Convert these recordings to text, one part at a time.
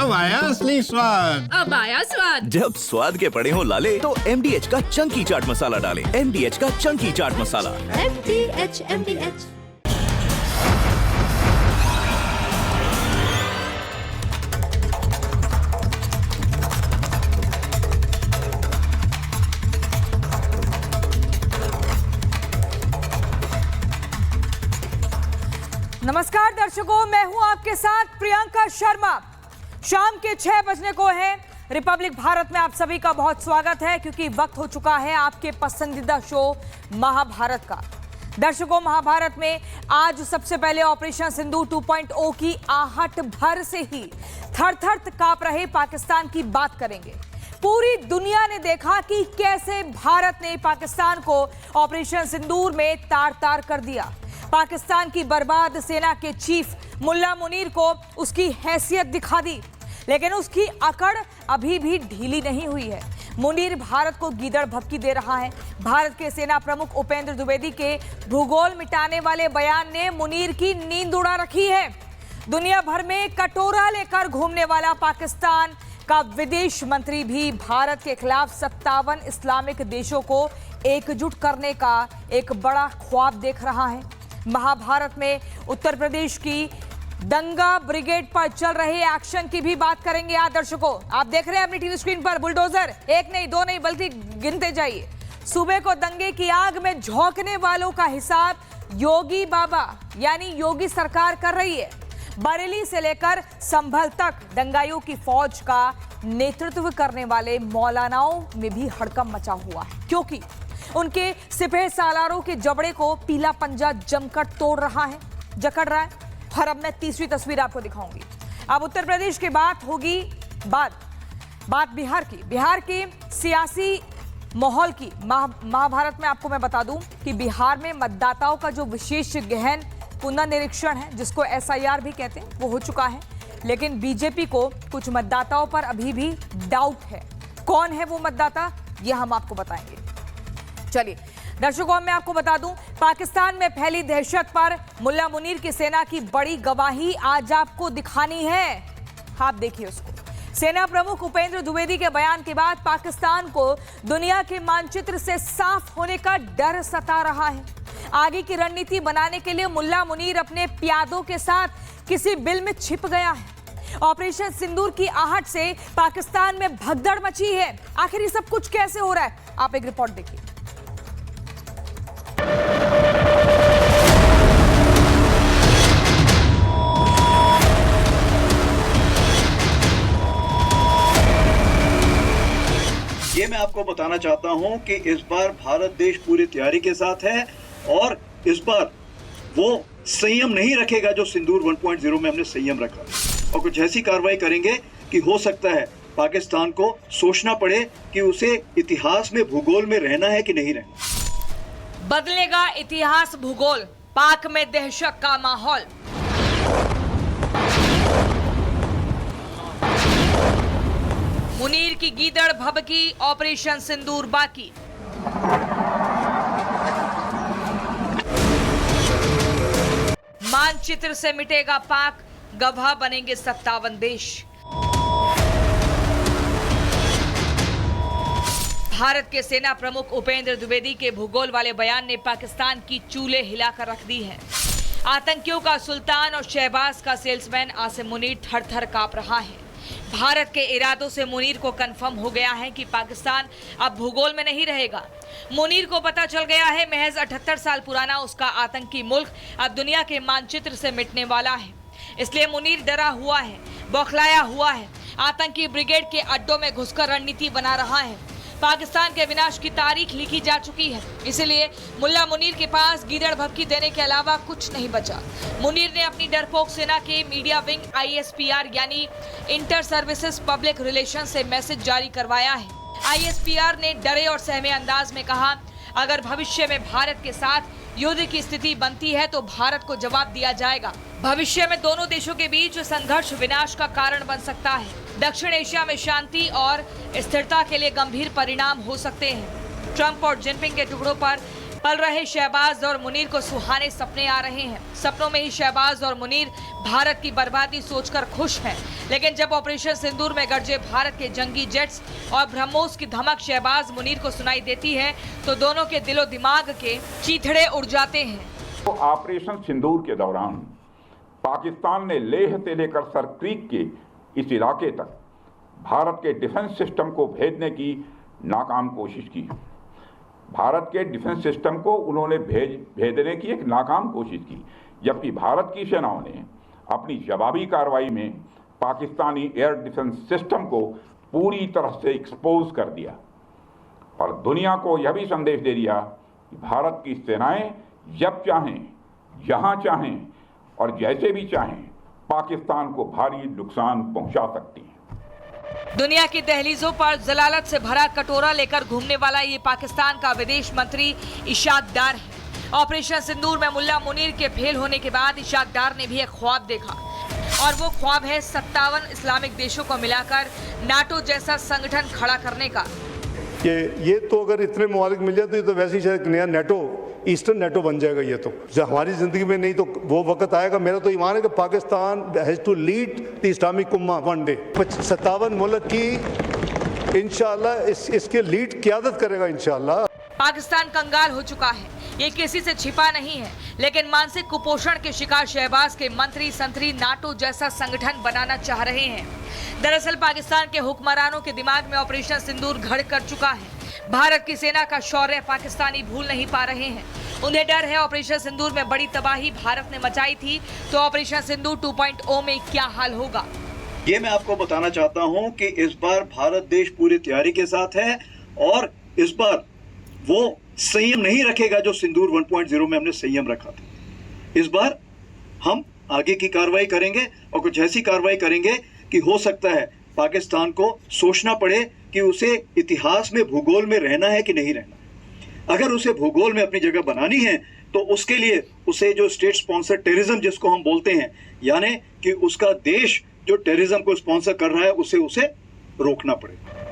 अब आया असली स्वाद। अब आया स्वाद। जब स्वाद के पड़े हो लाले तो MDH का चंकी चाट मसाला डालें। MDH का चंकी चाट मसाला। MDH। नमस्कार दर्शकों, मैं हूं आपके साथ प्रियंका शर्मा। शाम के 6 बजने को है। रिपब्लिक भारत में आप सभी का बहुत स्वागत है, क्योंकि वक्त हो चुका है आपके पसंदीदा शो महाभारत का। दर्शकों, महाभारत में आज सबसे पहले ऑपरेशन सिंदूर 2.0 की आहट भर से ही थर थर कांप रहे पाकिस्तान की बात करेंगे। पूरी दुनिया ने देखा कि कैसे भारत ने पाकिस्तान को ऑपरेशन सिंदूर में तार तार कर दिया। पाकिस्तान की बर्बाद सेना के चीफ मुल्ला मुनीर को उसकी हैसियत दिखा दी, लेकिन उसकी अकड़ अभी भी ढीली नहीं हुई है। मुनीर भारत को गीदड़ भभकी दे रहा है। भारत के सेना प्रमुख उपेंद्र द्विवेदी के भूगोल मिटाने वाले बयान ने मुनीर की नींद उड़ा रखी है। दुनिया भर में कटोरा लेकर घूमने वाला पाकिस्तान का विदेश मंत्री भी भारत के खिलाफ 57 इस्लामिक देशों को एकजुट करने का एक बड़ा ख्वाब देख रहा है। महाभारत में उत्तर प्रदेश की दंगा ब्रिगेड पर चल रहे एक्शन की भी बात करेंगे। आज दर्शकों, आप देख रहे हैं अपनी टीवी स्क्रीन पर बुलडोजर, एक नहीं दो नहीं बल्कि गिनते जाइए। सूबे को दंगे की आग में झोंकने वालों का हिसाब योगी बाबा यानी योगी सरकार कर रही है। बरेली से लेकर संभल तक दंगाइयों की फौज का नेतृत्व करने वाले मौलानाओं में भी हड़कंप मचा हुआ है, क्योंकि उनके सिपह सालारों के जबड़े को पीला पंजा जमकर तोड़ रहा है, जकड़ रहा है। और अब मैं तीसरी तस्वीर आपको दिखाऊंगी। अब उत्तर प्रदेश की बात होगी, बात बिहार की। बिहार के सियासी माहौल की महाभारत में आपको मैं बता दूं कि बिहार में मतदाताओं का जो विशेष गहन पुनर्निरीक्षण है, जिसको SIR भी कहते हैं, वो हो चुका है। लेकिन बीजेपी को कुछ मतदाताओं पर अभी भी डाउट है। कौन है वो मतदाता, ये हम आपको बताएंगे। चलिए दर्शकों, मैं आपको बता दूं, पाकिस्तान में फैली दहशत पर मुल्ला मुनीर की सेना की बड़ी गवाही आज आपको दिखानी है। आप देखिए उसको। सेना प्रमुख उपेंद्र द्विवेदी के बयान के बाद पाकिस्तान को दुनिया के मानचित्र से साफ होने का डर सता रहा है। आगे की रणनीति बनाने के लिए मुल्ला मुनीर अपने प्यादों के साथ किसी बिल में छिप गया है। ऑपरेशन सिंदूर की आहट से पाकिस्तान में भगदड़ मची है। आखिर ये सब कुछ कैसे हो रहा है, आप एक रिपोर्ट देखिए। ये मैं आपको बताना चाहता हूं कि इस बार भारत देश पूरी तैयारी के साथ है और इस बार वो संयम नहीं रखेगा जो सिंदूर 1.0 में हमने संयम रखा, और कुछ ऐसी कार्रवाई करेंगे कि हो सकता है पाकिस्तान को सोचना पड़े कि उसे इतिहास में भूगोल में रहना है कि नहीं रहना। बदलेगा इतिहास भूगोल, पाक में दहशत का माहौल। मुनीर की गीदड़ भभकी, ऑपरेशन सिंदूर बाकी। मानचित्र से मिटेगा पाक, गवाह बनेंगे 57 देश। भारत के सेना प्रमुख उपेंद्र द्विवेदी के भूगोल वाले बयान ने पाकिस्तान की चूल्हे हिलाकर रख दी है। आतंकियों का सुल्तान और शहबाज का सेल्समैन आसिम मुनीर थर थर कांप रहा है। भारत के इरादों से मुनीर को कंफर्म हो गया है कि पाकिस्तान अब भूगोल में नहीं रहेगा। मुनीर को पता चल गया है महज 78 साल पुराना उसका आतंकी मुल्क अब दुनिया के मानचित्र से मिटने वाला है। इसलिए मुनीर डरा हुआ है, बौखलाया हुआ है। आतंकी ब्रिगेड के अड्डों में घुसकर रणनीति बना रहा है। पाकिस्तान के विनाश की तारीख लिखी जा चुकी है, इसलिए मुल्ला मुनीर के पास गीदड़ भभकी देने के अलावा कुछ नहीं बचा। मुनीर ने अपनी डरपोक सेना के मीडिया विंग ISPR यानी इंटर सर्विसेज पब्लिक रिलेशन से मैसेज जारी करवाया है। ISPR ने डरे और सहमे अंदाज में कहा, अगर भविष्य में भारत के साथ युद्ध की स्थिति बनती है तो भारत को जवाब दिया जाएगा। भविष्य में दोनों देशों के बीच संघर्ष विनाश का कारण बन सकता है। दक्षिण एशिया में शांति और स्थिरता के लिए गंभीर परिणाम हो सकते हैं। ट्रंप और जिनपिंग के टुकड़ों पर पल रहे शहबाज और मुनीर को सुहाने सपने आ रहे हैं। सपनों में ही शहबाज और मुनीर भारत की बर्बादी सोचकर खुश हैं। लेकिन जब ऑपरेशन सिंदूर में गरजे भारत के जंगी जेट्स और ब्रह्मोस की धमक शहबाज मुनीर को सुनाई देती है तो दोनों के दिलो दिमाग के चीथड़े उड़ जाते हैं। तो ऑपरेशन सिंदूर के दौरान पाकिस्तान ने लेह से लेकर सर क्रीक के इस इलाके तक भारत के डिफेंस सिस्टम को भेजने की नाकाम कोशिश की। भारत के डिफेंस सिस्टम को उन्होंने भेजने की एक नाकाम कोशिश की, जबकि भारत की सेनाओं ने अपनी जवाबी कार्रवाई में पाकिस्तानी एयर डिफेंस सिस्टम को पूरी तरह से एक्सपोज कर दिया और दुनिया को यह भी संदेश दे दिया कि भारत की सेनाएं जब चाहें, जहां चाहें और जैसे भी चाहें पाकिस्तान को भारी नुकसान पहुंचा सकती हैं। दुनिया की दहलीजों पर जलालत से भरा कटोरा लेकर घूमने वाला ये पाकिस्तान का विदेश मंत्री इशाक डार है। ऑपरेशन सिंदूर में मुल्ला मुनीर के फेल होने के बाद इशाक डार ने भी एक ख्वाब देखा और वो ख्वाब है 57 इस्लामिक देशों को मिलाकर नाटो जैसा संगठन खड़ा करने का। ये तो अगर इतने ममालिक मिल जाए तो वैसे ही शायद नया नेटो, ईस्टर्न नेटो बन जाएगा। ये तो जब हमारी ज़िंदगी में नहीं तो वो वक्त आएगा। मेरा तो ईमान है कि Pakistan has to lead the Islamic उम्मा वन डे। 57 मुल्क की इंशाअल्लाह इसके लीड क़यादत करेगा इंशाअल्लाह। पाकिस्तान कंगाल हो चुका है, ये किसी से छिपा नहीं है, लेकिन मानसिक कुपोषण के शिकार शहबाज के मंत्री संतरी नाटो जैसा संगठन बनाना चाह रहे हैं। दरअसल पाकिस्तान के हुक्मरानों के दिमाग में ऑपरेशन सिंदूर घर कर चुका है। भारत की सेना का शौर्य पाकिस्तानी भूल नहीं पा रहे हैं। उन्हें डर है ऑपरेशन सिंदूर में बड़ी तबाही भारत ने मचाई थी तो ऑपरेशन सिंदूर 2.0 में क्या हाल होगा। ये मैं आपको बताना चाहता हूं कि इस बार भारत देश पूरी तैयारी के साथ है और इस बार वो संयम नहीं रखेगा जो सिंदूर 1.0 में हमने संयम रखा था। इस बार हम आगे की कार्रवाई करेंगे और कुछ ऐसी कार्रवाई करेंगे कि हो सकता है पाकिस्तान को सोचना पड़े कि उसे इतिहास में, भूगोल में रहना है कि नहीं रहना। अगर उसे भूगोल में अपनी जगह बनानी है तो उसके लिए उसे जो स्टेट स्पॉन्सर टेररिज्म जिसको हम बोलते हैं, यानी कि उसका देश जो टेररिज्म को स्पॉन्सर कर रहा है उसे रोकना पड़ेगा।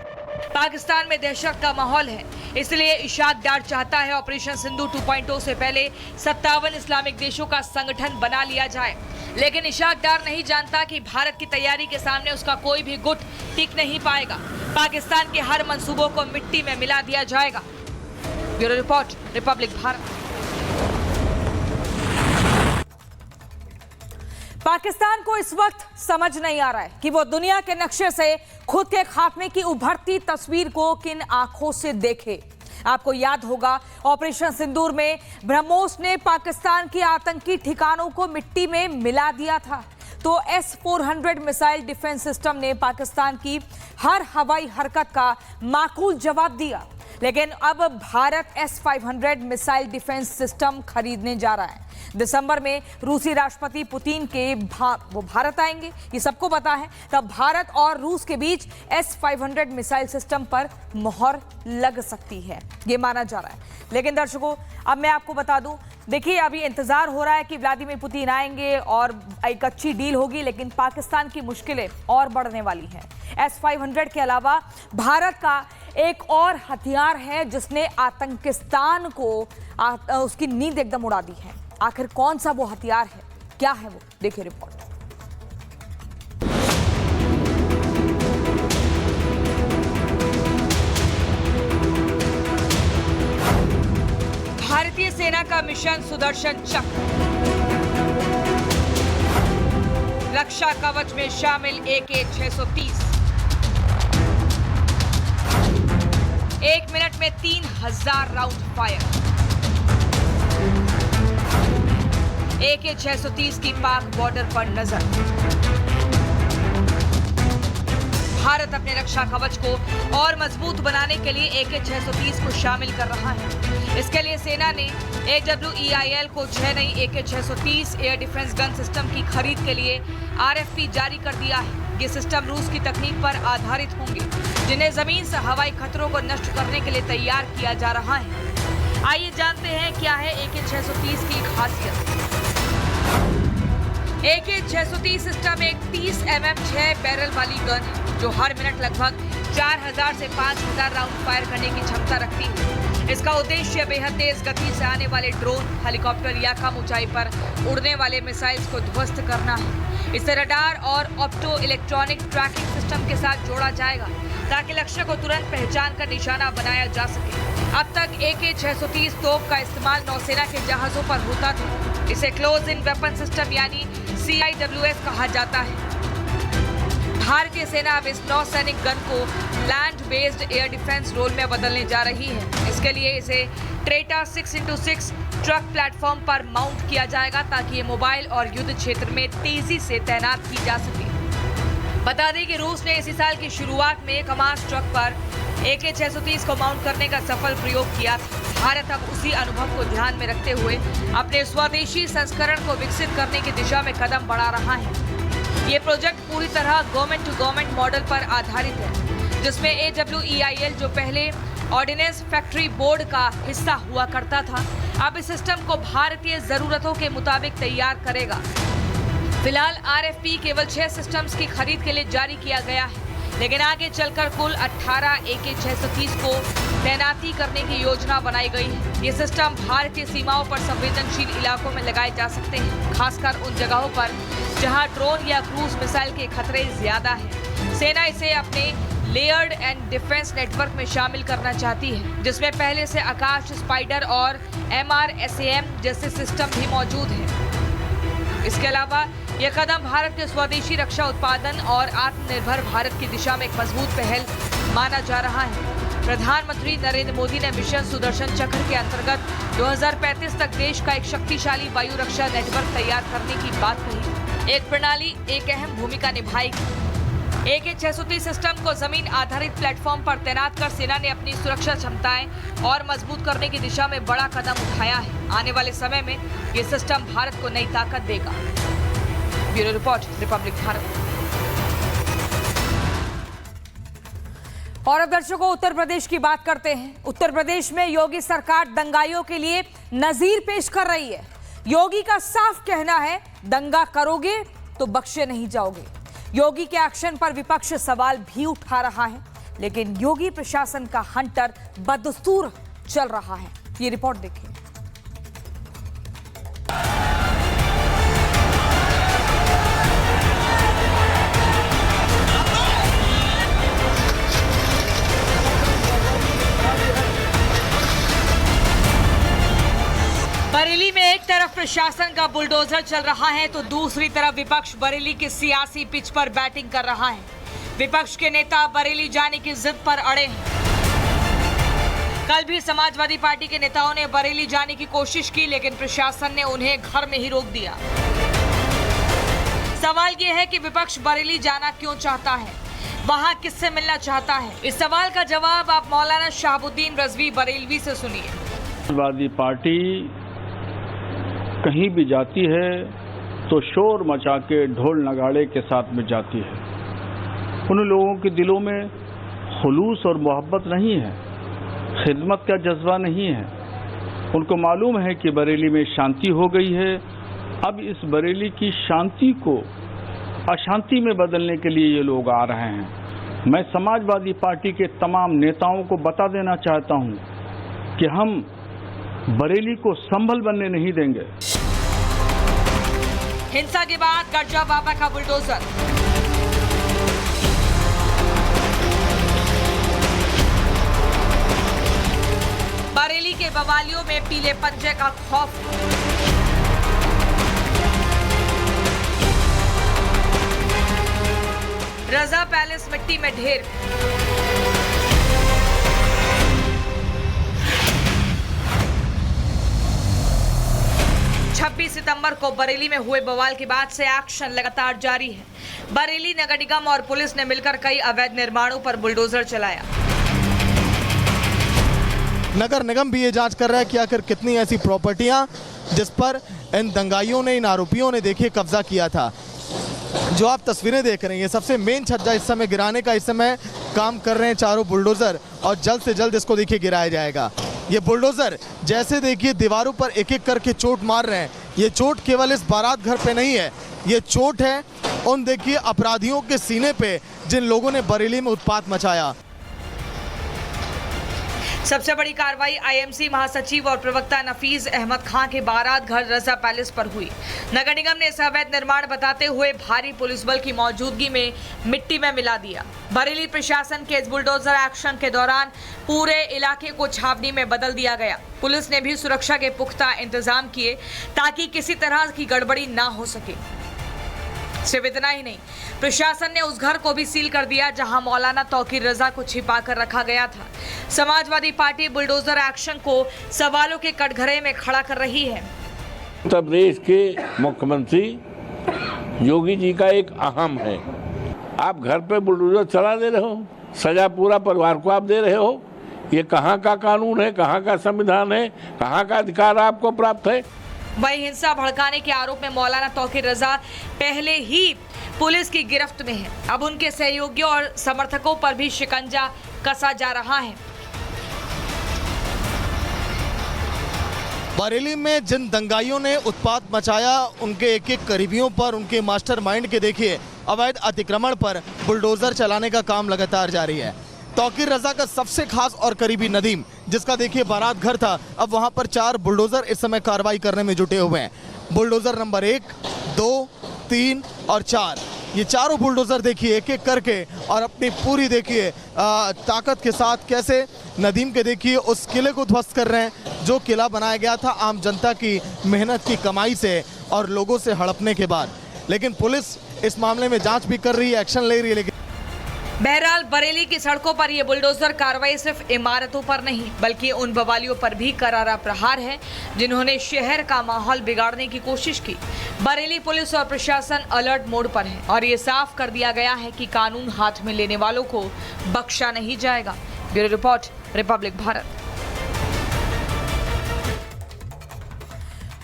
पाकिस्तान में दहशत का माहौल है, इसलिए इशाक डार चाहता है ऑपरेशन सिंदूर 2.0 से पहले 57 इस्लामिक देशों का संगठन बना लिया जाए। लेकिन इशाक डार नहीं जानता कि भारत की तैयारी के सामने उसका कोई भी गुट टिक नहीं पाएगा। पाकिस्तान के हर मंसूबों को मिट्टी में मिला दिया जाएगा। Bureau report, Republic Bharat. Pakistan को इस वक्त समझ नहीं आ रहा है कि वो दुनिया के नक्शे से खुद के खात्मे की उभरती तस्वीर को किन आंखों से देखे। आपको याद होगा ऑपरेशन सिंदूर में ब्रह्मोस ने पाकिस्तान के आतंकी ठिकानों को मिट्टी में मिला दिया था, तो S-400 मिसाइल डिफेंस सिस्टम ने पाकिस्तान की हर हवाई हरकत का माकूल जवाब दिया। लेकिन अब Bharat S-500 missile defence system खरीदने जा रहा है। दिसंबर में रूसी राष्ट्रपति पुतिन के वो भारत आएंगे, ये सबको पता है। तब भारत और रूस के बीच S-500 मिसाइल सिस्टम पर मोहर लग सकती है, ये माना जा रहा है। लेकिन दर्शकों, अब मैं आपको बता दूं, देखिए अभी इंतजार हो रहा है कि व्लादिमीर पुतिन आएंगे और एक अच्छी डील होगी, लेकिन पाकिस्तान की मुश्किलें और बढ़ने वाली हैं। S-500 के अलावा भारत का एक और हथियार है जिसने आतंकिस्तान को उसकी नींद एकदम उड़ा दी है। आखिर कौन सा वो हथियार है, क्या है वो, देखिए रिपोर्ट। भारतीय सेना का मिशन सुदर्शन चक्र, रक्षा कवच में शामिल AK-630, 1 मिनट में 3000 राउंड फायर। AK-630 की पाक बॉर्डर पर नजर। भारत अपने रक्षा कवच को और मजबूत बनाने के लिए AK-630 को शामिल कर रहा है। इसके लिए सेना ने AWEIL को 6 नई AK-630 air defence gun system की खरीद के लिए RFP जारी कर दिया है। ये सिस्टम रूस की तकनीक पर आधारित होंगे, जिन्हें जमीन से हवाई खतरों को नष्ट करने के लिए तैयार किया जा रहा है। आइए जानते हैं क्या है AK-630 की खासियत। AK-630 सिस्टम एक 30 mm 6 बैरल वाली गन है जो हर मिनट लगभग 4000 से 5000 राउंड फायर करने की क्षमता रखती है। इसका उद्देश्य बेहद तेज गति से आने वाले ड्रोन, हेलीकॉप्टर या कम ऊंचाई पर उड़ने वाले मिसाइल्स को ध्वस्त करना है। इसे रडार और ऑप्टो इलेक्ट्रॉनिक ट्रैकिंग सिस्टम के साथ जोड़ा जाएगा ताकि लक्ष्य को तुरंत पहचान कर निशाना बनाया जा सके। अब तक AK-630 तोप का इस्तेमाल नौसेना के जहाजों पर होता था। इसे क्लोज इन वेपन सिस्टम यानी CIWS कहा जाता है। भारतीय सेना अब इस नौसैनिक गन को land based air defence role में बदलने जा रही है। इसके लिए इसे ट्रेटा 6x6 ट्रक प्लेटफॉर्म पर माउंट किया जाएगा ताकि ये मोबाइल और युद्ध क्षेत्र में तेजी से तैनात की जा सके। बता दें कि रूस ने इसी साल की शुरुआत में कमास ट्रक पर AK-630 को माउंट करने का सफल प्रयोग किया था। भारत अब उसी अनुभव को ध्यान में रखते हुए अपने स्वदेशी संस्करण को विकसित करने की दिशा में कदम बढ़ा रहा है। ये प्रोजेक्ट पूरी तरह गवर्नमेंट टू गवर्नमेंट मॉडल पर आधारित है, जिसमें AWEIL जो पहले ऑर्डिनेंस फैक्ट्री बोर्ड का हिस्सा हुआ करता था, अब इस सिस्टम को भारतीय जरूरतों के मुताबिक तैयार करेगा। फिलहाल RFP केवल 6 सिस्टम्स की खरीद के लिए जारी किया गया है, लेकिन आगे चलकर कुल 18 AK-630 को तैनाती करने की योजना बनाई गई है। ये सिस्टम भारतीय सीमाओं पर संवेदनशील इलाकों में लगाए जा सकते हैं, खासकर उन जगहों पर जहां ड्रोन या क्रूज मिसाइल के खतरे ज्यादा हैं। सेना इसे अपने लेयर्ड एंड डिफेंस नेटवर्क में शामिल करना चाहती है, जिसमें पहले से आकाश स्पाइडर और MRSAM जैसे सिस्टम भी मौजूद हैं। इसके अलावा यह कदम भारत के स्वदेशी रक्षा उत्पादन और आत्मनिर्भर भारत की दिशा में एक मजबूत पहल माना जा रहा है। प्रधानमंत्री नरेंद्र मोदी ने मिशन सुदर्शन चक्र के अंतर्गत 2035 तक देश का एक शक्तिशाली वायु रक्षा नेटवर्क तैयार करने की बात कही। एक प्रणाली एक अहम भूमिका निभाएगी। AK-630 सिस्टम को जमीन आधारित प्लेटफॉर्म पर तैनात कर सेना ने अपनी सुरक्षा क्षमताएं और मजबूत करने की दिशा में बड़ा कदम उठाया है। आने वाले समय में ये सिस्टम भारत को नई ताकत देगा। Bureau report, Republic Bharat. और अब दर्शकों, उत्तर प्रदेश की बात करते हैं। उत्तर प्रदेश में योगी सरकार दंगाइयों के लिए नजीर पेश कर रही है। योगी का साफ कहना है, दंगा करोगे तो बख्शे नहीं जाओगे। योगी के एक्शन पर विपक्ष सवाल भी उठा रहा है, लेकिन योगी प्रशासन का हंटर बदस्तूर चल रहा है। ये रिपोर्ट देखिए। बरेली में एक तरफ प्रशासन का बुलडोजर चल रहा है तो दूसरी तरफ विपक्ष बरेली के सियासी पिच पर बैटिंग कर रहा है। विपक्ष के नेता बरेली जाने की जिद पर अड़े हैं। कल भी समाजवादी पार्टी के नेताओं ने बरेली जाने की कोशिश की, लेकिन प्रशासन ने उन्हें घर में ही रोक दिया। सवाल यह है कि विपक्ष बरेली जाना क्यों चाहता है, वहां किससे मिलना चाहता है। इस सवाल का जवाब आप मौलाना शहाबुद्दीन रजवी बरेलवी से सुनिए। समाजवादी पार्टी कहीं भी जाती है तो शोर मचा के ढोल नगाड़े के साथ में जाती है। उन लोगों के दिलों में खुलूस और मोहब्बत नहीं है, खिदमत का जज्बा नहीं है। उनको मालूम है कि बरेली में शांति हो गई है। अब इस बरेली की शांति को अशांति में बदलने के लिए ये लोग आ रहे हैं। मैं समाजवादी पार्टी के तमाम नेताओं को बता देना चाहता हूं कि हम बरेली को संभल बनने नहीं देंगे। हिंसा के बाद गर्जा बाबा का बुलडोजर। बरेली के बवालियों में पीले पंजे का खौफ। रजा पैलेस मिट्टी में ढेर। 26 सितंबर को बरेली में हुए बवाल के बाद से एक्शन लगातार जारी है। बरेली नगर निगम और पुलिस ने मिलकर कई अवैध निर्माणों पर बुलडोजर चलाया। नगर निगम भी ये जांच कर रहा है कि आखिर कितनी ऐसी प्रॉपर्टियां जिस पर इन दंगाइयों ने, इन आरोपियों ने देखिए कब्जा किया था। जो आप तस्वीरें देख रहे हैं, ये सबसे मेन छज्जा इस समय गिराने का इस समय काम कर रहे हैं चारों बुलडोजर, और जल्द से जल्द इसको देखिए गिराया जाएगा। ये बुलडोजर जैसे देखिए दीवारों पर एक एक करके चोट मार रहे हैं। ये चोट केवल इस बारात घर पे नहीं है, ये चोट है उन देखिए अपराधियों के सीने पे जिन लोगों ने बरेली में उत्पात मचाया। सबसे बड़ी कार्रवाई आईएमसी महासचिव और प्रवक्ता नफीज अहमद खान के बारात घर रजा पैलेस पर हुई। नगर निगम ने इसे अवैध निर्माण बताते हुए भारी पुलिस बल की मौजूदगी में मिट्टी में मिला दिया। बरेली प्रशासन के इस बुलडोजर एक्शन के दौरान पूरे इलाके को छावनी में बदल दिया गया। पुलिस ने भी सुरक्षा के पुख्ता इंतजाम किए ताकि किसी तरह की गड़बड़ी ना हो सके। सिर्फ इतना ही नहीं, प्रशासन ने उस घर को भी सील कर दिया जहां मौलाना तौकीर रजा को छिपा कर रखा गया था। समाजवादी पार्टी बुलडोजर एक्शन को सवालों के कटघरे में खड़ा कर रही है। उत्तर प्रदेश के मुख्यमंत्री योगी जी का एक अहम है, आप घर पे बुलडोजर चला दे रहे हो, सजा पूरा परिवार को आप दे रहे हो। ये कहाँ का कानून है, कहाँ का संविधान है, कहाँ का अधिकार आपको प्राप्त है। वही हिंसा भड़काने के आरोप में मौलाना तौकीर रजा पहले ही पुलिस की गिरफ्त में है। अब उनके सहयोगियों और समर्थकों पर भी शिकंजा कसा जा रहा है। बरेली में जिन दंगाइयों ने उत्पात मचाया, उनके एक एक करीबियों पर, उनके मास्टरमाइंड के देखिए अवैध अतिक्रमण पर बुलडोजर चलाने का काम लगातार जारी है। तौकीर रजा का सबसे खास और करीबी नदीम, जिसका देखिए बारात घर था, अब वहां पर 4 बुलडोजर इस समय कार्रवाई करने में जुटे हुए हैं। बुलडोजर नंबर 1, 2, 3 और 4, ये चारों बुलडोजर देखिए एक एक करके और अपनी पूरी देखिए ताकत के साथ कैसे नदीम के देखिए उस किले को ध्वस्त कर रहे हैं, जो किला बनाया गया था आम जनता की मेहनत की कमाई से और लोगों से हड़पने के बाद। लेकिन पुलिस इस मामले में जांच भी कर रही है, एक्शन ले रही है। लेकिन बहरहाल बरेली की सड़कों पर यह बुलडोजर कार्रवाई सिर्फ इमारतों पर नहीं बल्कि उन बवालियों पर भी करारा प्रहार है जिन्होंने शहर का माहौल बिगाड़ने की कोशिश की। बरेली पुलिस और प्रशासन अलर्ट मोड पर है और ये साफ कर दिया गया है कि कानून हाथ में लेने वालों को बख्शा नहीं जाएगा। Bureau report, Republic Bharat.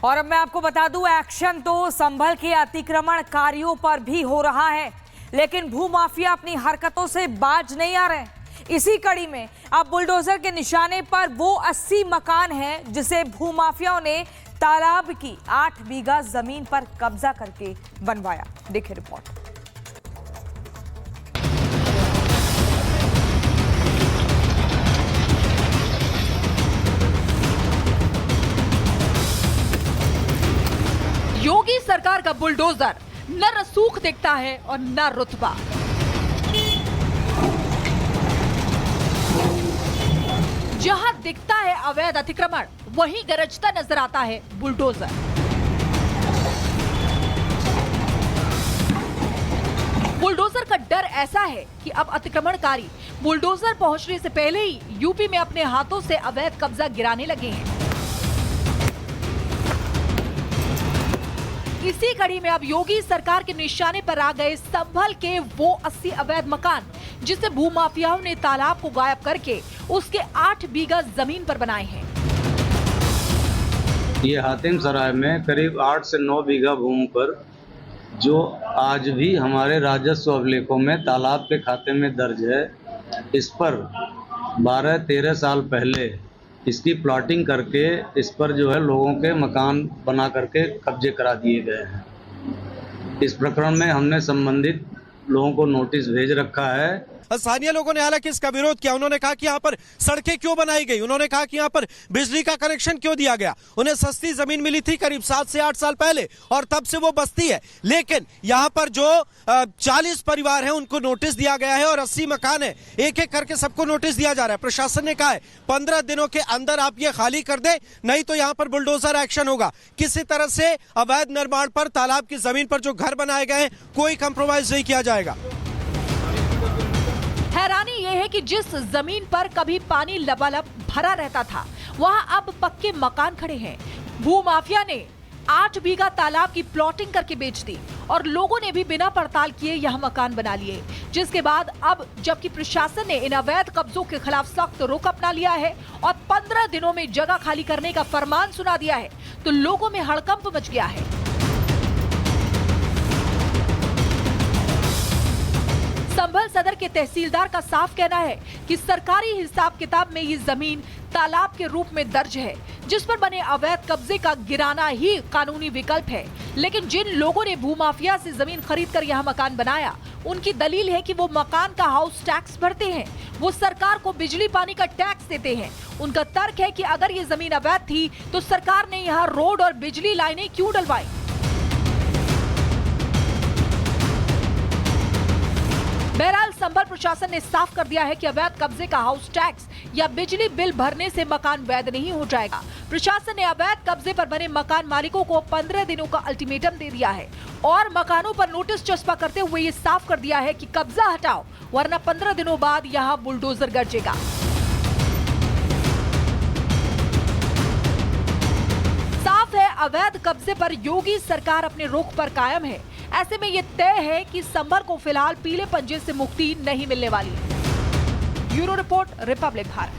और अब मैं आपको बता दूं, एक्शन तो संभल के अतिक्रमणकारियों पर भी हो रहा है, लेकिन भूमाफिया अपनी हरकतों से बाज नहीं आ रहे। इसी कड़ी में अब बुलडोजर के निशाने पर वो 80 मकान हैं जिसे भूमाफियाओं ने तालाब की 8 बीघा जमीन पर कब्जा करके बनवाया। देखिए रिपोर्ट। योगी सरकार का बुलडोजर न रसूख दिखता है और न रुतबा। जहां दिखता है अवैध अतिक्रमण, वहीं गरजता नजर आता है बुलडोजर। बुलडोजर का डर ऐसा है कि अब अतिक्रमणकारी बुलडोजर पहुंचने से पहले ही यूपी में अपने हाथों से अवैध कब्जा गिराने लगे हैं। इसी कड़ी में अब योगी सरकार के निशाने पर आ गए संभल के वो 80 अवैध मकान जिसे भूमाफियाओं ने तालाब को गायब करके उसके 8 बीघा जमीन पर बनाए हैं। ये हातिम सराय में करीब 8 से 9 बीघा भूमि पर, जो आज भी हमारे राजस्व अभिलेखों में तालाब के खाते में दर्ज है, इस पर 12-13 साल पहले इसकी प्लॉटिंग करके इस पर जो है लोगों के मकान बना करके कब्जे करा दिए गए हैं। इस प्रकरण में हमने संबंधित लोगों को नोटिस भेज रखा है। स्थानीय लोगों ने हालांकि इसका विरोध किया। उन्होंने कहा कि यहाँ पर सड़कें क्यों बनाई गई, उन्होंने कहा कि यहाँ पर बिजली का कनेक्शन क्यों दिया गया। उन्हें सस्ती जमीन मिली थी करीब 7 से 8 साल पहले और तब से वो बस्ती है। लेकिन यहाँ पर जो 40 परिवार हैं उनको नोटिस दिया गया है और 80 मकान है, एक एक करके सबको नोटिस दिया जा रहा है। प्रशासन ने कहा है 15 दिनों के अंदर आप ये खाली कर दे, नहीं तो यहाँ पर बुलडोजर एक्शन होगा। किसी तरह से अवैध निर्माण पर, तालाब की जमीन पर जो घर बनाए गए हैं, कोई कंप्रोमाइज नहीं किया जाएगा। हैरानी यह है कि जिस जमीन पर कभी पानी लबालब भरा रहता था, वहां अब पक्के मकान खड़े हैं। भूमाफिया ने 8 बीघा तालाब की प्लॉटिंग करके बेच दी और लोगों ने भी बिना पड़ताल किए यहां मकान बना लिए, जिसके बाद अब जबकि प्रशासन ने इन अवैध कब्जों के खिलाफ सख्त रुख अपना लिया है और 15 दिनों में जगह खाली करने का फरमान सुना दिया है, तो लोगों में हड़कंप मच गया है। संभल सदर के तहसीलदार का साफ कहना है कि सरकारी हिसाब किताब में ये जमीन तालाब के रूप में दर्ज है, जिस पर बने अवैध कब्जे का गिराना ही कानूनी विकल्प है। लेकिन जिन लोगों ने भूमाफिया से जमीन खरीद कर यहाँ मकान बनाया, उनकी दलील है कि वो मकान का हाउस टैक्स भरते हैं, वो सरकार को बिजली पानी का टैक्स देते हैं। उनका तर्क है कि अगर ये जमीन अवैध थी तो सरकार ने यहाँ रोड और बिजली लाइनें क्यों डलवाई। बहरहाल संभल प्रशासन ने साफ कर दिया है कि अवैध कब्जे का हाउस टैक्स या बिजली बिल भरने से मकान वैध नहीं हो जाएगा। प्रशासन ने अवैध कब्जे पर बने मकान मालिकों को 15 दिनों का अल्टीमेटम दे दिया है और मकानों पर नोटिस चस्पा करते हुए ये साफ कर दिया है कि कब्जा हटाओ, वरना 15 दिनों बाद यहाँ बुलडोजर गरजेगा। साफ है, अवैध कब्जे पर योगी सरकार अपने रुख पर कायम है। ऐसे में ये तय है कि संभल को फिलहाल पीले पंजे से मुक्ति नहीं मिलने वाली। Bureau report, Republic Bharat.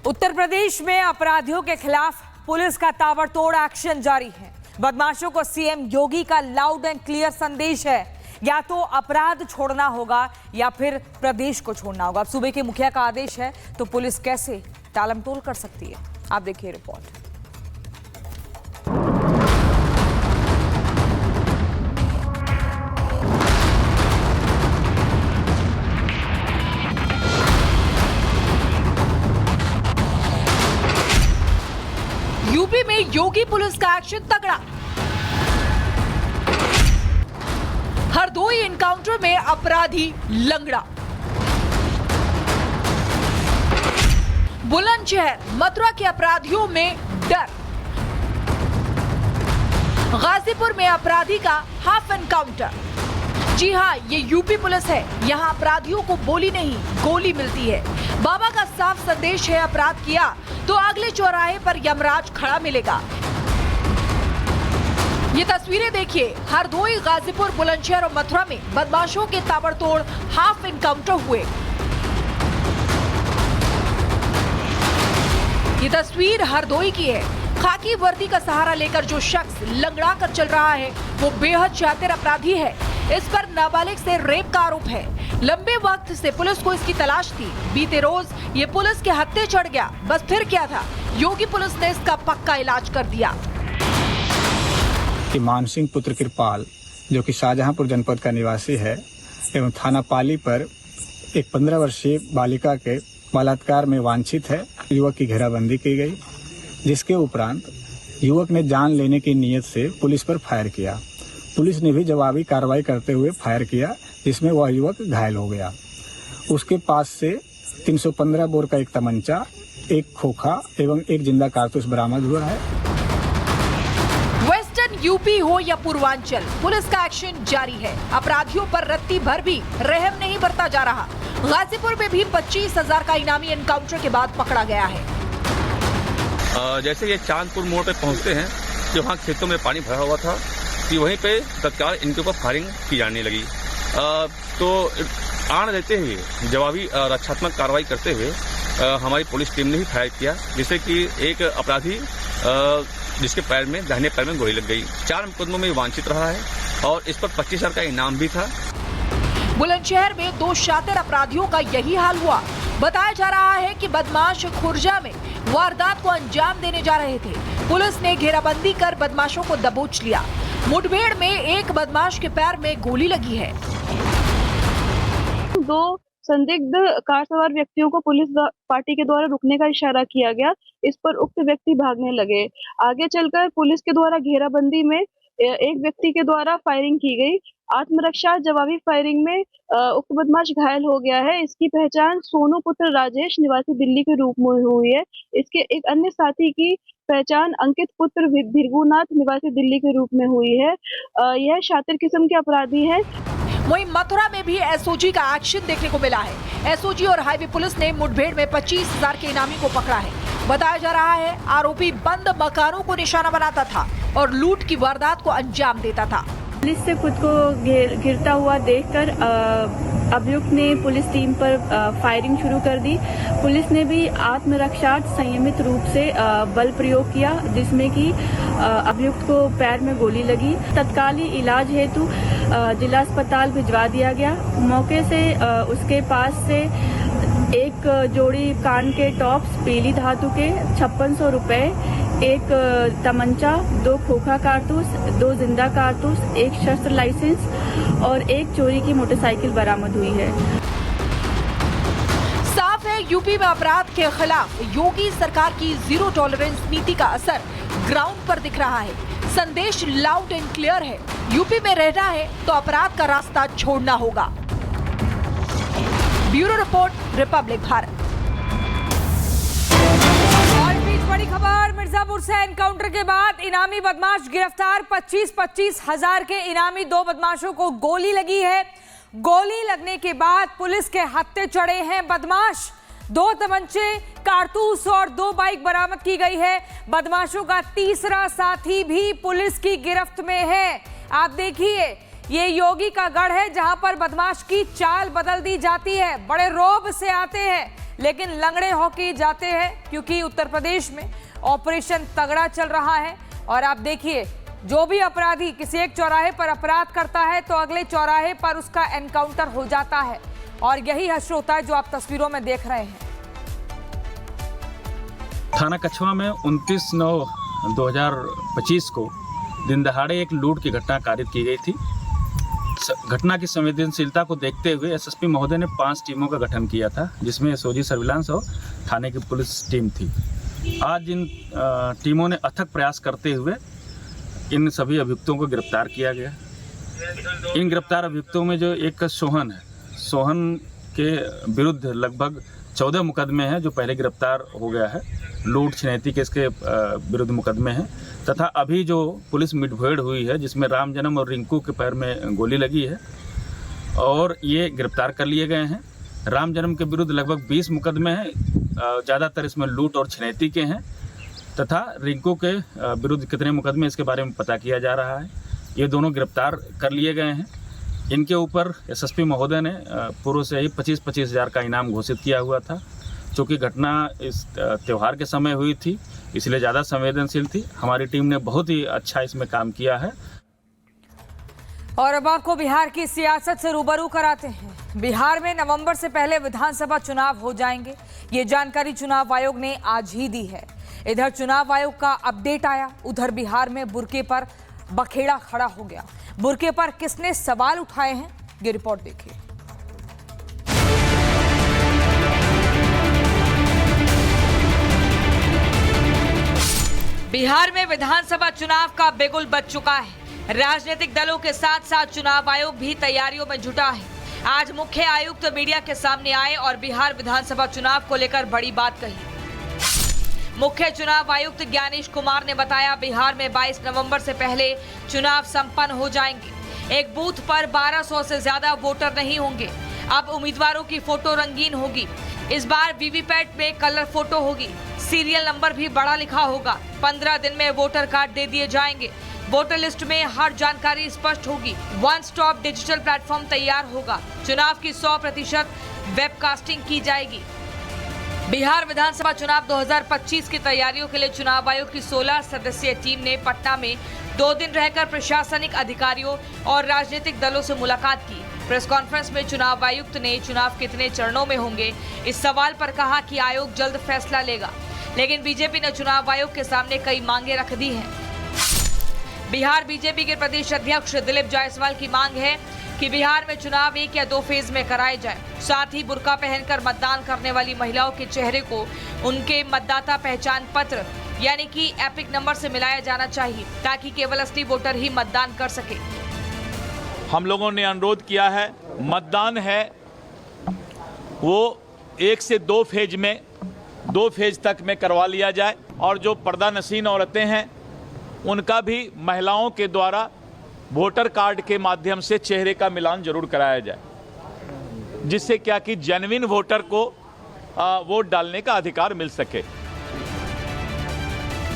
Uttar Pradesh में अपराधियों के खिलाफ पुलिस का ताबड़तोड़ एक्शन जारी है। बदमाशों को सीएम योगी का लाउड एंड क्लियर संदेश है, या तो अपराध छोड़ना होगा या फिर प्रदेश को छोड़ना होगा। अब सूबे के मुखिया का आदेश है तो पुलिस कैसे टालमटोल कर सकती है, आप देखिए रिपोर्ट। यूपी में योगी पुलिस का एक्शन तगड़ा। हरदोई एनकाउंटर में अपराधी लंगड़ा। बुलंदशहर मथुरा के अपराधियों में डर। गाजीपुर में अपराधी का हाफ एनकाउंटर। जी हां, ये यूपी पुलिस है। यहाँ अपराधियों को बोली नहीं, गोली मिलती है। बाबा का साफ संदेश है, अपराध किया तो अगले चौराहे पर यमराज खड़ा मिलेगा। ये तस्वीरें देखिए, हरदोई, गाजीपुर, बुलंदशहर और मथुरा में बदमाशों के ताबड़तोड़ हाफ एनकाउंटर हुए। ये तस्वीर हरदोई की है। खाकी वर्दी का सहारा लेकर जो शख्स लंगड़ा कर चल रहा है वो बेहद शातिर अपराधी है। इस पर नाबालिग से रेप का आरोप है। लंबे वक्त से पुलिस को इसकी तलाश थी। बीते रोज ये पुलिस के हत्थे चढ़ गया। बस फिर क्या था, योगी पुलिस ने इसका पक्का इलाज कर दिया। कि मानसिंह पुत्र कृपाल, जो कि शाहजहांपुर जनपद का निवासी है एवं थाना पाली पर एक 15 वर्षीय बालिका के बलात्कार में वांछित है, युवक की घेराबंदी की गई, जिसके उपरांत युवक ने जान लेने की नीयत से पुलिस पर फायर किया। पुलिस ने भी जवाबी कार्रवाई करते हुए फायर किया, जिसमें वह युवक घायल हो गया। उसके पास से 315 बोर का एक तमंचा, एक खोखा एवं एक जिंदा कारतूस बरामद हुआ है। वेस्टर्न यूपी हो या पूर्वांचल, पुलिस का एक्शन जारी है। अपराधियों पर रत्ती भर भी रहम नहीं बरता जा रहा। गाजीपुर में भी 25,000 का इनामी एनकाउंटर के बाद पकड़ा गया है। जैसे ये चांदपुर मोड़ पे पहुंचते हैं, जो वहाँ खेतों में पानी भरा हुआ था, कि वहीं पे तत्काल इनके ऊपर फायरिंग की जाने लगी। तो आड़ देते हुए, जवाबी रक्षात्मक कार्रवाई करते हुए हमारी पुलिस टीम ने ही फायर किया, जिससे कि एक अपराधी जिसके पैर में, दाहिने पैर में गोली लग गई। 4 मुकदमों में वांछित रहा है और इस पर 25,000 का इनाम भी था। बुलंदशहर में 2 शातिर अपराधियों का यही हाल हुआ। बताया जा रहा है कि बदमाश खुर्जा में वारदात को अंजाम देने जा रहे थे। पुलिस ने घेराबंदी कर बदमाशों को दबोच लिया। मुठभेड़ में एक बदमाश के पैर में गोली लगी है। 2 संदिग्ध कार सवार व्यक्तियों को पुलिस पार्टी के द्वारा रुकने का इशारा किया गया। इस पर उक्त व्यक्ति भागने लगे। आगे चलकर पुलिस के द्वारा घेराबंदी में एक व्यक्ति के द्वारा फायरिंग की गई। आत्मरक्षा जवाबी फायरिंग में उक्त बदमाश घायल हो गया है। इसकी पहचान सोनू पुत्र राजेश निवासी दिल्ली के रूप में हुई है। इसके एक अन्य साथी की पहचान अंकित पुत्र भिरगुनाथ निवासी दिल्ली के रूप में हुई है। यह शातिर किस्म के अपराधी हैं। वहीं मथुरा में भी एसओजी का एक्शन देखने को मिला है। एसओजी और हाईवे पुलिस ने मुठभेड़ में 25,000 के इनामी को पकड़ा है। बताया जा रहा है आरोपी बंद मकानों को निशाना बनाता था और लूट की वारदात को अंजाम देता था। पुलिस से खुद को गिरता हुआ देखकर अभियुक्त ने पुलिस टीम पर फायरिंग शुरू कर दी। पुलिस ने भी आत्मरक्षार्थ संयमित रूप से बल प्रयोग किया, जिसमें कि अभियुक्त को पैर में गोली लगी। तत्कालीन इलाज हेतु जिला अस्पताल भिजवा दिया गया। मौके से उसके पास से एक जोड़ी कान के टॉप्स पीली धातु के 5600 रुपए, एक तमंचा, 2 खोखा कारतूस, 2 जिंदा कारतूस, एक शस्त्र लाइसेंस और एक चोरी की मोटरसाइकिल बरामद हुई है। साफ है, यूपी में अपराध के खिलाफ योगी सरकार की जीरो टॉलरेंस नीति का असर ग्राउंड पर दिख रहा है। संदेश लाउड एंड क्लियर है, यूपी में रहना है तो अपराध का रास्ता छोड़ना होगा। Bureau report, Republic Bharat. और बीच बड़ी खबर, मिर्जापुर से एनकाउंटर के बाद इनामी बदमाश गिरफ्तार। 25-25 हजार के इनामी 2 बदमाशों को गोली लगी है। गोली लगने के बाद पुलिस के हत्थे चढ़े हैं बदमाश। 2 तमंचे, कारतूस और 2 बाइक बरामद की गई है। बदमाशों का तीसरा साथी भी पुलिस की गिरफ्त में है। आप देखिए, ये योगी का गढ़ है जहां पर बदमाश की चाल बदल दी जाती है। बड़े रौब से आते हैं लेकिन लंगड़े होके जाते हैं, क्योंकि उत्तर प्रदेश में ऑपरेशन तगड़ा चल रहा है। और आप देखिए, जो भी अपराधी किसी एक चौराहे पर अपराध करता है तो अगले चौराहे पर उसका एनकाउंटर हो जाता है। और यही हश्र होता है जो आप तस्वीरों में देख रहे हैं। थाना कछवा में 29/9/2025 को दिन दहाड़े एक लूट की घटना कारित की गई थी। घटना की संवेदनशीलता को देखते हुए एसएसपी महोदय ने 5 टीमों का गठन किया था, जिसमें एसओजी सर्विलांस और थाने की पुलिस टीम थी। आज इन टीमों ने अथक प्रयास करते हुए इन सभी अभियुक्तों को गिरफ्तार किया गया। इन गिरफ्तार अभियुक्तों में जो एक सोहन है, सोहन के विरुद्ध लगभग 14 मुकदमे हैं जो पहले गिरफ्तार हो गया है। लूट छिनैती केस के विरुद्ध मुकदमे हैं, तथा अभी जो पुलिस मुठभेड़ हुई है जिसमें राम जन्म और रिंकू के पैर में गोली लगी है और ये गिरफ्तार कर लिए गए हैं। राम जन्म के विरुद्ध लगभग 20 मुकदमे हैं, ज़्यादातर इसमें लूट और छिनैती के हैं, तथा रिंकू के विरुद्ध कितने मुकदमे इसके बारे में पता किया जा रहा है। ये दोनों गिरफ्तार कर लिए गए हैं। इनके ऊपर एसएसपी महोदय ने पूर्व से ही 25-25 हज़ार का इनाम घोषित किया हुआ था। चूँकि घटना इस त्यौहार के समय हुई थी इसलिए ज़्यादा संवेदनशील थी। हमारी टीम ने बहुत ही अच्छा इसमें काम किया है। और अब आपको बिहार की सियासत से रूबरू कराते हैं। बिहार में नवंबर से पहले विधानसभा चुनाव हो जाएंगे, ये जानकारी चुनाव आयोग ने आज ही दी है। इधर चुनाव आयोग का अपडेट आया, उधर बिहार में बुर्के पर बखेड़ा खड़ा हो गया। बुर्के पर किसने सवाल उठाए हैं, ये रिपोर्ट देखिए। बिहार में विधानसभा चुनाव का बिगुल बज चुका है। राजनीतिक दलों के साथ साथ चुनाव आयोग भी तैयारियों में जुटा है। आज मुख्य आयुक्त मीडिया के सामने आए और बिहार विधानसभा चुनाव को लेकर बड़ी बात कही। मुख्य चुनाव आयुक्त ज्ञानेश कुमार ने बताया, बिहार में 22 नवंबर से पहले चुनाव संपन्न हो जाएंगे। एक बूथ पर 1200 से ज्यादा वोटर नहीं होंगे। अब उम्मीदवारों की फोटो रंगीन होगी। इस बार वीवीपैट में कलर फोटो होगी। सीरियल नंबर भी बड़ा लिखा होगा। 15 दिन में वोटर कार्ड दे दिए जाएंगे। वोटर लिस्ट में हर जानकारी स्पष्ट होगी। वन स्टॉप डिजिटल प्लेटफॉर्म तैयार होगा। चुनाव की 100% वेबकास्टिंग की जाएगी। बिहार विधानसभा चुनाव 2025 की तैयारियों के लिए चुनाव आयोग की 16 सदस्यीय टीम ने पटना में 2 दिन रहकर प्रशासनिक अधिकारियों और राजनीतिक दलों से मुलाकात की। प्रेस कॉन्फ्रेंस में चुनाव आयुक्त ने चुनाव कितने चरणों में होंगे इस सवाल पर कहा कि आयोग जल्द फैसला लेगा, लेकिन बीजेपी ने चुनाव आयोग के सामने कई मांगे रख दी हैं। बिहार बीजेपी के प्रदेश अध्यक्ष दिलीप जायसवाल की मांग है कि बिहार में चुनाव 1 या 2 फेज में कराए जाए। साथ ही बुर्का पहनकर मतदान करने वाली महिलाओं के चेहरे को उनके मतदाता पहचान पत्र यानी कि एपिक नंबर से मिलाया जाना चाहिए, ताकि केवल असली वोटर ही मतदान कर सके। हम लोगों ने अनुरोध किया है, मतदान है वो 1 से 2 फेज में 2 फेज तक में करवा लिया जाए, और जो पर्दा नशीन औरतें हैं उनका भी महिलाओं के द्वारा वोटर कार्ड के माध्यम से चेहरे का मिलान जरूर कराया जाए, जिससे क्या कि जेन्युइन वोटर को वोट डालने का अधिकार मिल सके।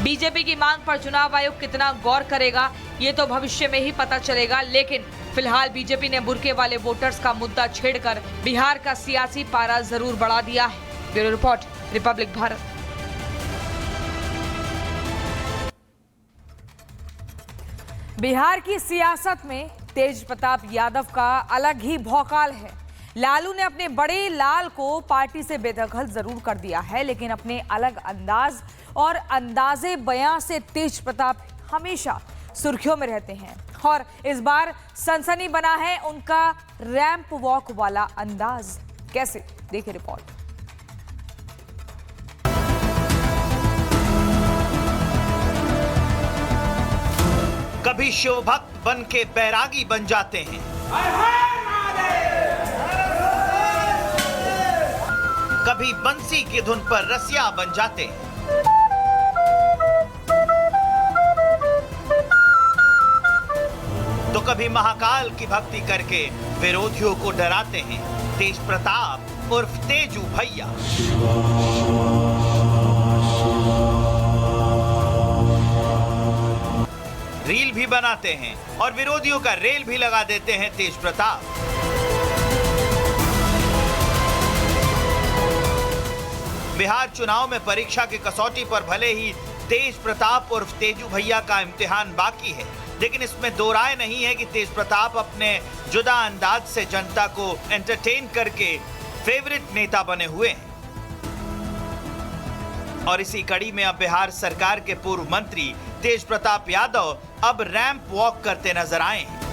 बीजेपी की मांग पर चुनाव आयोग कितना गौर करेगा ये तो भविष्य में ही पता चलेगा, लेकिन फिलहाल बीजेपी ने बुर्के वाले वोटर्स का मुद्दा छेड़कर बिहार का सियासी पारा जरूर बढ़ा दिया है। Bureau report, Republic Bharat. Bihar की सियासत में तेज प्रताप यादव का अलग ही भौकाल है। लालू ने अपने बड़े लाल को पार्टी से बेदखल जरूर कर दिया है, लेकिन अपने अलग अंदाज और अंदाजे बयां से तेज प्रताप हमेशा सुर्खियों में रहते हैं। और इस बार सनसनी बना है उनका रैंप वॉक वाला अंदाज। कैसे, देखिए रिपोर्ट। कभी शिवभक्त बन के बैरागी बन जाते हैं, कभी बंसी की धुन पर रसिया बन जाते हैं, तो कभी महाकाल की भक्ति करके विरोधियों को डराते हैं। तेज प्रताप उर्फ तेजू भैया। रील भी बनाते हैं और विरोधियों का रेल भी लगा देते हैं तेज प्रताप। बिहार चुनाव में परीक्षा की कसौटी पर भले ही तेज प्रताप उर्फ तेजू भैया का इम्तिहान बाकी है, लेकिन इसमें दो राय नहीं है कि तेज प्रताप अपने जुदा अंदाज से जनता को एंटरटेन करके फेवरेट नेता बने हुए हैं। और इसी कड़ी में अब बिहार सरकार के पूर्व मंत्री तेज प्रताप यादव अब रैंप वॉक करते नजर आए हैं।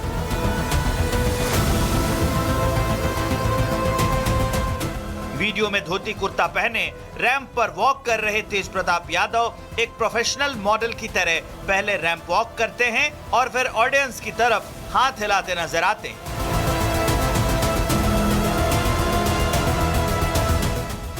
वीडियो में धोती कुर्ता पहने रैंप पर वॉक कर रहे तेज प्रताप यादव एक प्रोफेशनल मॉडल की तरह पहले रैंप वॉक करते हैं और फिर ऑडियंस की तरफ हाथ हिलाते नजर आते हैं।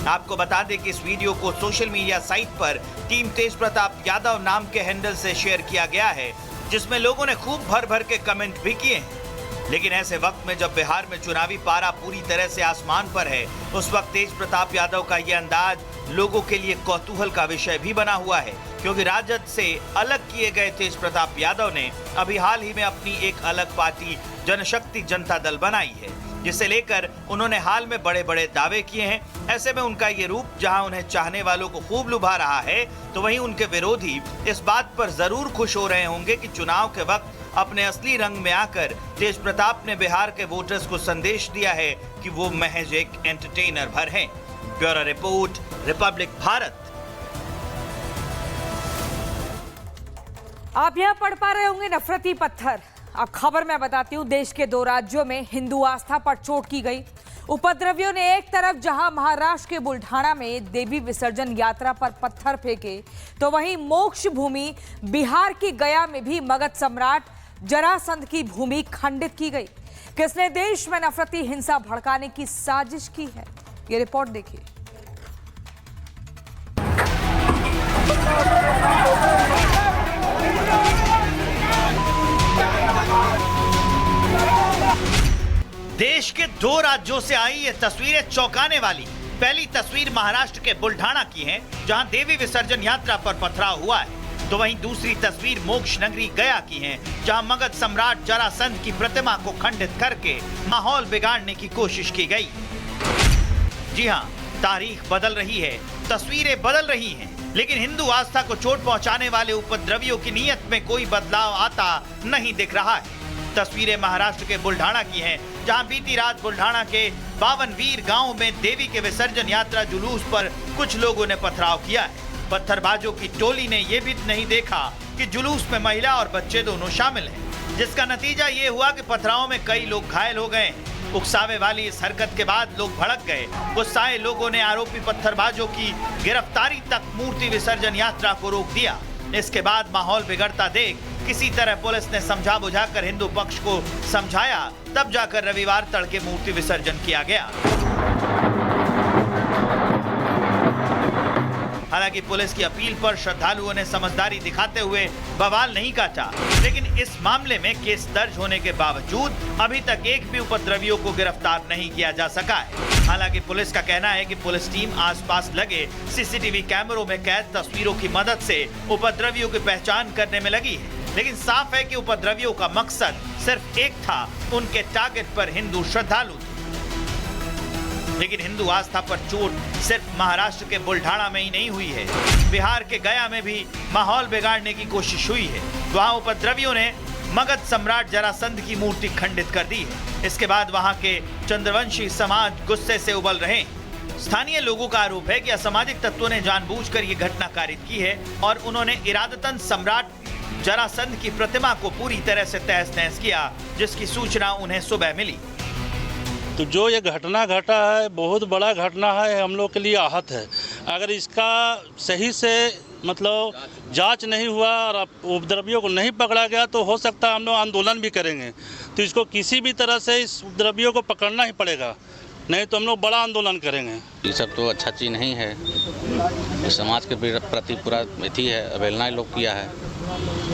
आपको बता दें कि इस वीडियो को सोशल मीडिया साइट पर टीम तेज प्रताप यादव नाम के हैंडल से शेयर किया गया है, जिसमें लोगों ने खूब भर भर के कमेंट भी किए हैं। लेकिन ऐसे वक्त में जब बिहार में चुनावी पारा पूरी तरह से आसमान पर है, उस वक्त तेज प्रताप यादव का ये अंदाज लोगों के लिए कौतूहल का विषय भी बना हुआ है, क्योंकि राजद से अलग किए गए तेज प्रताप यादव ने अभी हाल ही में अपनी एक अलग पार्टी जनशक्ति जनता दल बनाई है, जिसे लेकर उन्होंने हाल में बड़े बड़े दावे किए हैं। ऐसे में उनका ये रूप जहां उन्हें चाहने वालों को खूब लुभा रहा है, तो वहीं उनके विरोधी इस बात पर जरूर खुश हो रहे होंगे कि चुनाव के वक्त अपने असली रंग में आकर तेज प्रताप ने बिहार के वोटर्स को संदेश दिया है कि वो महज एक एंटरटेनर भर हैं। Bureau report, Republic Bharat. आप यहाँ पढ़ पा रहे होंगे नफरती पत्थर। अब खबर मैं बताती हूँ, देश के 2 राज्यों में हिंदू आस्था पर चोट की गई। उपद्रवियों ने एक तरफ जहां महाराष्ट्र के बुल्ढाना में देवी विसर्जन यात्रा पर पत्थर फेंके, तो वहीं मोक्ष भूमि बिहार की गया में भी मगध सम्राट जरासंध की भूमि खंडित की गई। किसने देश में नफरती हिंसा भड़काने की साजिश की है, ये रिपोर्ट देखिए। देश के 2 राज्यों से आई ये तस्वीरें चौंकाने वाली। पहली तस्वीर महाराष्ट्र के बुल्ढाना की है, जहां देवी विसर्जन यात्रा पर पथराव हुआ है, तो वहीं दूसरी तस्वीर मोक्ष नगरी गया की है, जहां मगध सम्राट जरासंध की प्रतिमा को खंडित करके माहौल बिगाड़ने की कोशिश की गई। जी हां, तारीख बदल रही है, तस्वीरें बदल रही हैं, लेकिन हिंदू आस्था को चोट पहुंचाने वाले उपद्रवियों की नीयत में कोई बदलाव आता नहीं दिख रहा है। तस्वीरें महाराष्ट्र के बुल्ढाना की हैं, जहां बीती रात बुल्ढाना के 52 वीर गांव में देवी के विसर्जन यात्रा जुलूस पर कुछ लोगों ने पथराव किया है। पत्थरबाजों की टोली ने यह भी नहीं देखा कि जुलूस में महिला और बच्चे दोनों शामिल हैं, जिसका नतीजा ये हुआ कि पथराव में कई लोग घायल हो गए। उकसावे वाली इस हरकत के बाद लोग भड़क गए। गुस्साए लोगों ने आरोपी पत्थरबाजों की गिरफ्तारी तक मूर्ति विसर्जन यात्रा को रोक दिया। इसके बाद माहौल बिगड़ता देख किसी तरह पुलिस ने समझा बुझाकर हिंदू पक्ष को समझाया, तब जाकर रविवार तड़के मूर्ति विसर्जन किया गया। हालांकि पुलिस की अपील पर श्रद्धालुओं ने समझदारी दिखाते हुए बवाल नहीं काटा, लेकिन इस मामले में केस दर्ज होने के बावजूद अभी तक एक भी उपद्रवियों को गिरफ्तार नहीं किया जा सका है। हालांकि पुलिस का कहना है कि पुलिस टीम आसपास लगे सीसीटीवी कैमरों में कैद तस्वीरों की मदद से उपद्रवियों की पहचान करने में लगी है, लेकिन साफ है कि उपद्रवियों का मकसद सिर्फ एक था, उनके टारगेट पर हिंदू श्रद्धालु थे। लेकिन हिंदू आस्था पर चोट सिर्फ महाराष्ट्र के बुल्ढाना में ही नहीं हुई है, बिहार के गया में भी माहौल बिगाड़ने की कोशिश हुई है। वहां उपद्रवियों ने मगध सम्राट जरासंध की मूर्ति खंडित कर दी है। इसके बाद वहां के चंद्रवंशी समाज गुस्से से उबल रहे हैं। स्थानीय लोगों का आरोप है कि असामाजिक तत्वों ने जानबूझकर ये घटना कारित की है और उन्होंने इरादतन सम्राट जरासंध की प्रतिमा को पूरी तरह से तहस नहस किया, जिसकी सूचना उन्हें सुबह मिली। तो जो ये घटना घटा है बहुत बड़ा घटना है, हम लोग के लिए आहत है। अगर इसका सही से मतलब जांच नहीं हुआ और उपद्रवियों को नहीं पकड़ा गया तो हो सकता है हम लोग आंदोलन भी करेंगे। तो इसको किसी भी तरह से इस उपद्रवियों को पकड़ना ही पड़ेगा, नहीं तो हम लोग बड़ा आंदोलन करेंगे। ये सब तो अच्छा चीज़ नहीं है, समाज के प्रति पूरा अथी है, अवहेलना लोग किया है।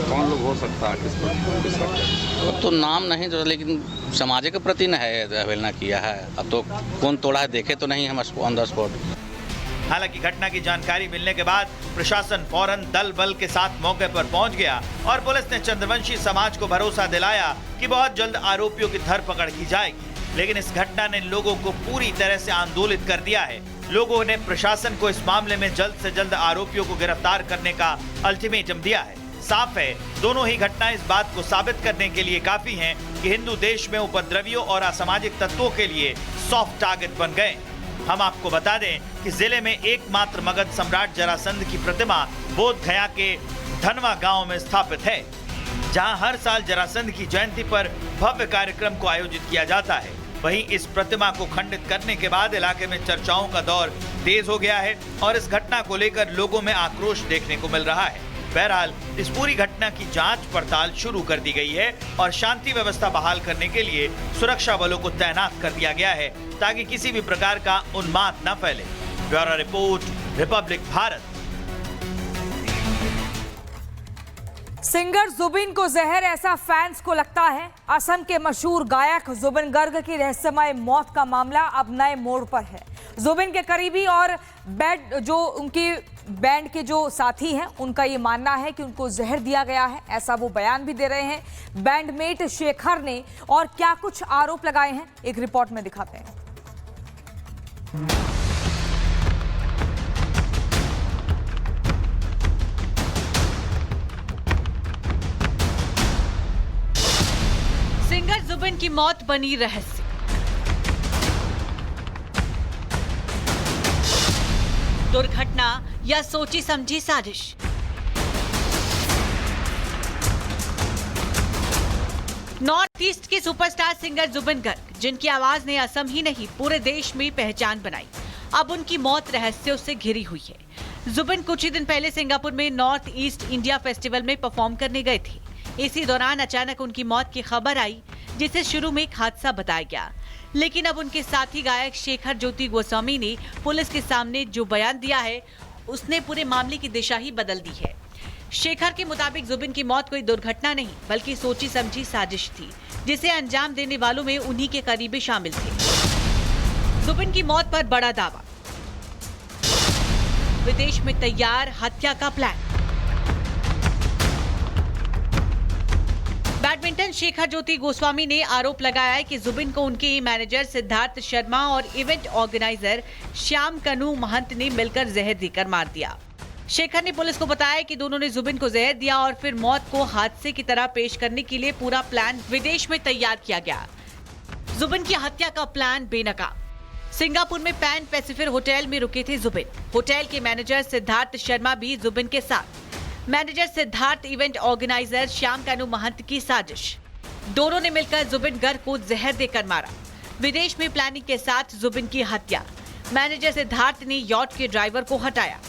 कौन लोग हो सकता है, किस तो नाम नहीं जो, लेकिन समाज के प्रति न है अवहेलना किया है। अब तो कौन तोड़ा है देखे तो नहीं हम ऑन द स्पॉट। हालांकि घटना की जानकारी मिलने के बाद प्रशासन फौरन दल बल के साथ मौके पर पहुंच गया और पुलिस ने चंद्रवंशी समाज को भरोसा दिलाया कि बहुत जल्द आरोपियों की धरपकड़ की जाएगी। लेकिन इस घटना ने लोगों को पूरी तरह से आंदोलित कर दिया है। लोगों ने प्रशासन को इस मामले में जल्द से जल्द आरोपियों को गिरफ्तार करने का अल्टीमेटम दिया है। साफ है, दोनों ही घटना इस बात को साबित करने के लिए काफी हैं कि हिंदू देश में उपद्रवियों और असामाजिक तत्वों के लिए सॉफ्ट टारगेट बन गए। हम आपको बता दें कि जिले में एकमात्र मगध सम्राट जरासंध की प्रतिमा बोध गया के धनवा गांव में स्थापित है, जहां हर साल जरासंध की जयंती पर भव्य कार्यक्रम को आयोजित किया जाता है। वहीं इस प्रतिमा को खंडित करने के बाद इलाके में चर्चाओं का दौर तेज हो गया है और इस घटना को लेकर लोगों में आक्रोश देखने को मिल रहा है। बहरहाल इस पूरी घटना की जांच पड़ताल शुरू कर दी गई है और शांति व्यवस्था बहाल करने के लिए सुरक्षा बलों को तैनात कर दिया गया है ताकि किसी भी प्रकार का उन्माद न फैले। Bureau report, Republic Bharat. Singer Zubeen को जहर, ऐसा फैंस को लगता है। असम के मशहूर गायक जुबिन गर्ग की रहस्यमय मौत का मामला अब नए मोड़ पर है। जुबिन के करीबी और उनकी बैंड के जो साथी हैं, उनका ये मानना है कि उनको जहर दिया गया है, ऐसा वो बयान भी दे रहे हैं। बैंडमेट शेखर ने और क्या कुछ आरोप लगाए हैं, एक रिपोर्ट में दिखाते हैं। सिंगर जुबिन की मौत बनी रहस्य। दुर्घटना या सोची समझी साजिश। नॉर्थ ईस्ट के सुपरस्टार सिंगर जुबिन गर्ग, जिनकी आवाज ने असम ही नहीं पूरे देश में पहचान बनाई, अब उनकी मौत रहस्यों से घिरी हुई है। जुबिन कुछ ही दिन पहले सिंगापुर में नॉर्थ ईस्ट इंडिया फेस्टिवल में परफॉर्म करने गए थे। इसी दौरान अचानक उनकी मौत की खबर आई, जिसे शुरू में एक हादसा बताया गया, लेकिन अब उनके साथी गायक शेखर ज्योति गोस्वामी ने पुलिस के सामने जो बयान दिया है, उसने पूरे मामले की दिशा ही बदल दी है। शेखर के मुताबिक जुबिन की मौत कोई दुर्घटना नहीं बल्कि सोची समझी साजिश थी, जिसे अंजाम देने वालों में उन्हीं के करीबी शामिल थे। जुबिन की मौत पर बड़ा दावा, विदेश में तैयार हत्या का प्लान। बैडमिंटन शेखर ज्योति गोस्वामी ने आरोप लगाया है कि जुबिन को उनके मैनेजर सिद्धार्थ शर्मा और इवेंट ऑर्गेनाइजर श्याम कनु महंत ने मिलकर जहर देकर मार दिया। शेखर ने पुलिस को बताया कि दोनों ने जुबिन को जहर दिया और फिर मौत को हादसे की तरह पेश करने के लिए पूरा प्लान विदेश में तैयार किया गया। जुबिन की हत्या का प्लान बेनकाब। सिंगापुर में पैन पैसिफिक होटल में रुके थे जुबिन। होटल के मैनेजर सिद्धार्थ शर्मा भी जुबिन के साथ। Manager Siddharth, event organiser Shyam Kanu Mahanta की साजिश। दोनों ने मिलकर जुबिन गर्ग को जहर देकर मारा। विदेश में प्लानिंग के साथ जुबिन की हत्या। मैनेजर सिद्धार्थ ने यॉट के ड्राइवर को हटाया।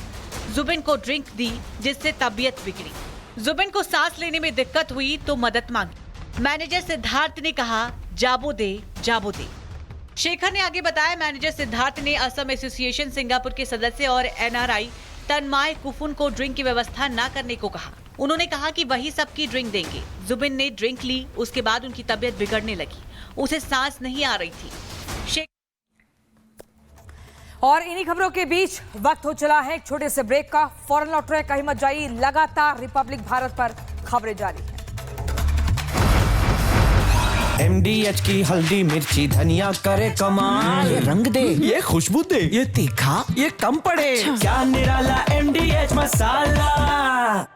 जुबिन को ड्रिंक दी, जिससे तबीयत बिगड़ी। जुबिन को सांस लेने में दिक्कत हुई तो मदद मांगी। मैनेजर सिद्धार्थ ने कहा, जाबो दे, जाबो दे। शेखर ने आगे बताया, मैनेजर सिद्धार्थ ने असम एसोसिएशन सिंगापुर के सदस्य और एनआरआई तन्माय कुफुन को ड्रिंक की व्यवस्था न करने को कहा। उन्होंने कहा कि वही सबकी ड्रिंक देंगे। जुबिन ने ड्रिंक ली, उसके बाद उनकी तबीयत बिगड़ने लगी, उसे सांस नहीं आ रही थी। और इन्हीं खबरों के बीच वक्त हो चला है एक छोटे से ब्रेक का। फौरन लौट रहे, कहीं मत जाइए, लगातार रिपब्लिक भारत पर खबरें जारी हैं। MDH की हल्दी मिर्ची धनिया करे कमाल, ये रंग दे, ये खुशबू दे, ये तीखा, ये कम पड़े, क्या निराला MDH मसाला।